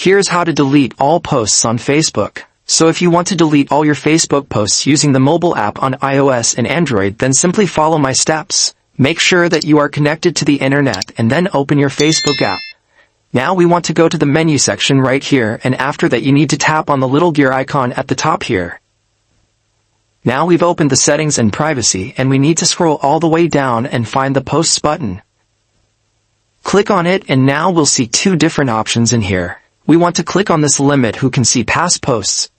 Here's how to delete all posts on Facebook. So if you want to delete all your Facebook posts using the mobile app on iOS and Android, then simply follow my steps. Make sure that you are connected to the internet and then open your Facebook app. Now we want to go to the menu section right here, and after that you need to tap on the little gear icon at the top here. Now we've opened the settings and privacy, and we need to scroll all the way down and find the posts button. Click on it, and now we'll see two different options in here. We want to click on this limit who can see past posts,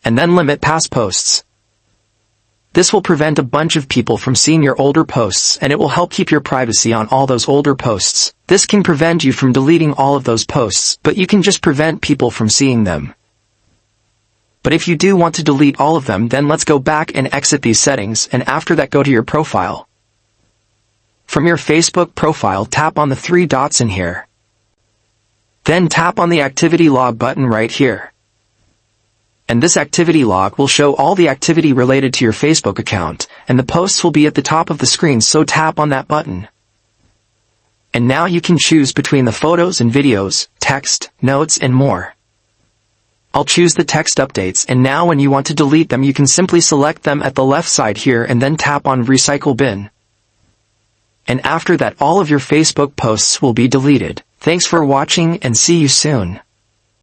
and then limit past posts. This will prevent a bunch of people from seeing your older posts, and it will help keep your privacy on all those older posts. This can prevent you from deleting all of those posts, but you can just prevent people from seeing them. But if you do want to delete all of them, then let's go back and exit these settings, and after that go to your profile. From your Facebook profile, tap on the three dots in here. Then tap on the activity log button right here. And this activity log will show all the activity related to your Facebook account, and the posts will be at the top of the screen, so tap on that button. And now you can choose between the photos and videos, text, notes, and more. I'll choose the text updates, and now when you want to delete them you can simply select them at the left side here and then tap on Recycle Bin. And after that all of your Facebook posts will be deleted. Thanks for watching and see you soon.